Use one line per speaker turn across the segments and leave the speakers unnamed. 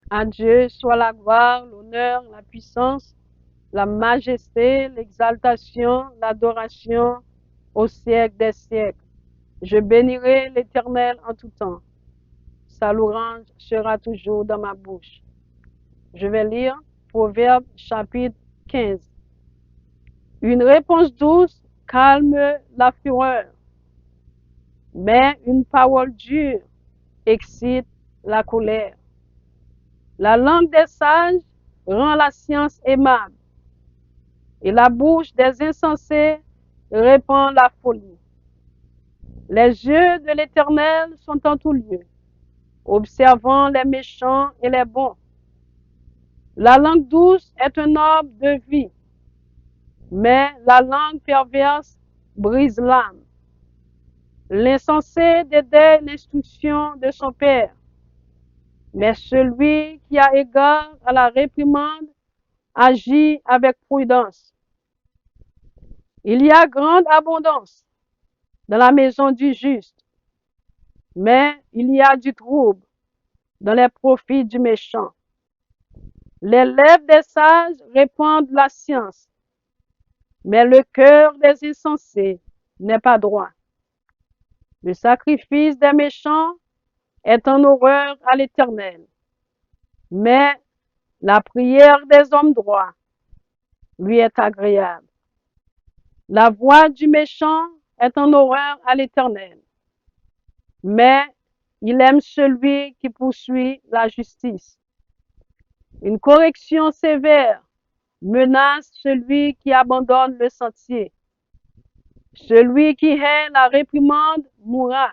À Dieu soit la gloire, l'honneur, la puissance, la majesté, l'exaltation, l'adoration au siècle des siècles. Je bénirai l'Éternel en tout temps. Sa louange sera toujours dans ma bouche. Je vais lire Proverbe chapitre 15. Une réponse douce calme la fureur, mais une parole dure excite la colère. La langue des sages rend la science aimable, et la bouche des insensés répand la folie. Les yeux de l'Éternel sont en tout lieu, observant les méchants et les bons. La langue douce est un arbre de vie, mais la langue perverse brise l'âme. L'insensé dédaie l'instruction de son père, mais celui qui a égard à la réprimande agit avec prudence. Il y a grande abondance dans la maison du juste, mais il y a du trouble dans les profits du méchant. Les lèvres des sages répandent la science, mais le cœur des insensés n'est pas droit. Le sacrifice des méchants est en horreur à l'Éternel, mais la prière des hommes droits lui est agréable. La voix du méchant est en horreur à l'Éternel, mais il aime celui qui poursuit la justice. Une correction sévère menace celui qui abandonne le sentier. Celui qui hait la réprimande mourra.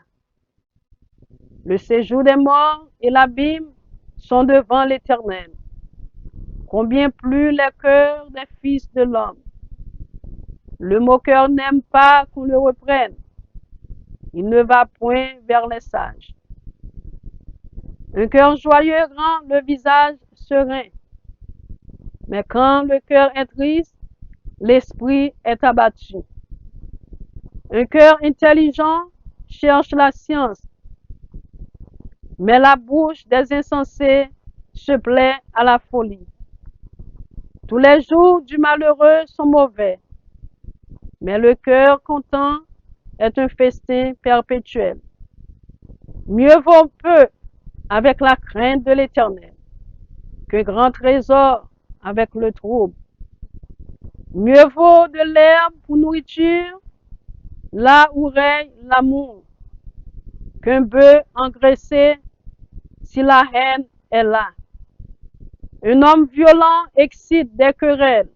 Le séjour des morts et l'abîme sont devant l'Éternel. Combien plus les cœurs des fils de l'homme. Le moqueur n'aime pas qu'on le reprenne. Il ne va point vers les sages. Un cœur joyeux rend le visage serein. Mais quand le cœur est triste, l'esprit est abattu. Un cœur intelligent cherche la science, mais la bouche des insensés se plaît à la folie. Tous les jours du malheureux sont mauvais, mais le cœur content est un festin perpétuel. Mieux vaut peu avec la crainte de l'Éternel que grand trésor avec le trouble. Mieux vaut de l'herbe pour nourriture, là où règne l'amour, qu'un bœuf engraissé si la haine est là. Un homme violent excite des querelles,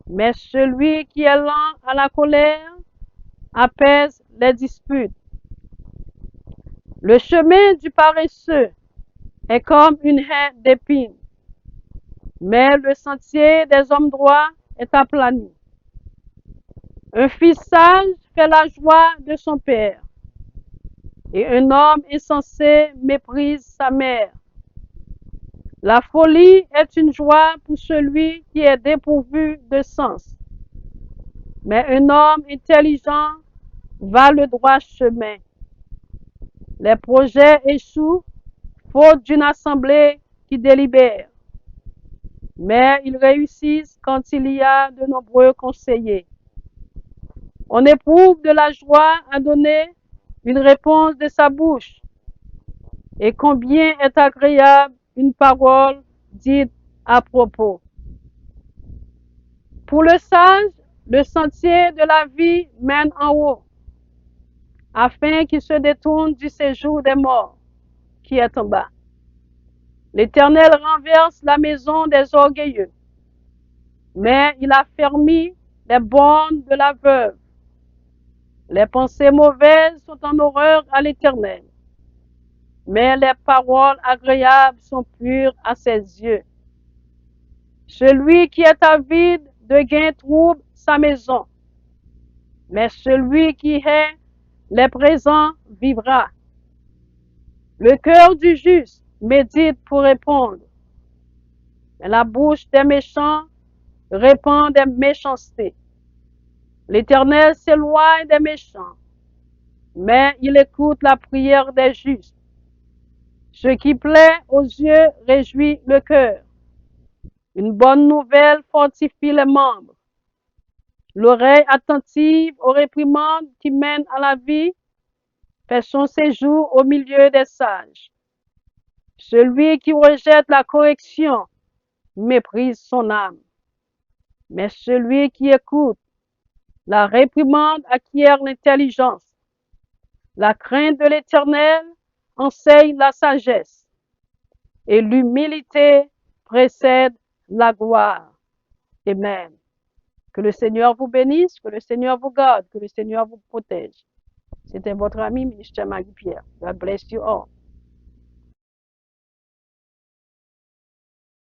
mais celui qui est lent à la colère apaise les disputes. Le chemin du paresseux est comme une haie d'épines, mais le sentier des hommes droits est aplani. Un fils sage fait la joie de son père, et un homme insensé méprise sa mère. La folie est une joie pour celui qui est dépourvu de sens, mais un homme intelligent va le droit chemin. Les projets échouent faute d'une assemblée qui délibère, mais ils réussissent quand il y a de nombreux conseillers. On éprouve de la joie à donner une réponse de sa bouche, et combien est agréable une parole dite à propos. Pour le sage, le sentier de la vie mène en haut, afin qu'il se détourne du séjour des morts, qui est en bas. L'Éternel renverse la maison des orgueilleux, mais il a fermé les bornes de la veuve. Les pensées mauvaises sont en horreur à l'Éternel, mais les paroles agréables sont pures à ses yeux. Celui qui est avide de gain trouble sa maison, mais celui qui hait les présents vivra. Le cœur du juste médite pour répondre, mais la bouche des méchants répand des méchancetés. L'Éternel s'éloigne des méchants, mais il écoute la prière des justes. Ce qui plaît aux yeux réjouit le cœur. Une bonne nouvelle fortifie les membres. L'oreille attentive aux réprimandes qui mènent à la vie fait son séjour au milieu des sages. Celui qui rejette la correction méprise son âme. Mais celui qui écoute la réprimande acquiert l'intelligence. La crainte de l'Éternel enseigne la sagesse et l'humilité précède la gloire. Amen. Que le Seigneur vous bénisse, que le Seigneur vous garde, que le Seigneur vous protège. C'était votre ami, ministre Marie-Pierre. God bless you all.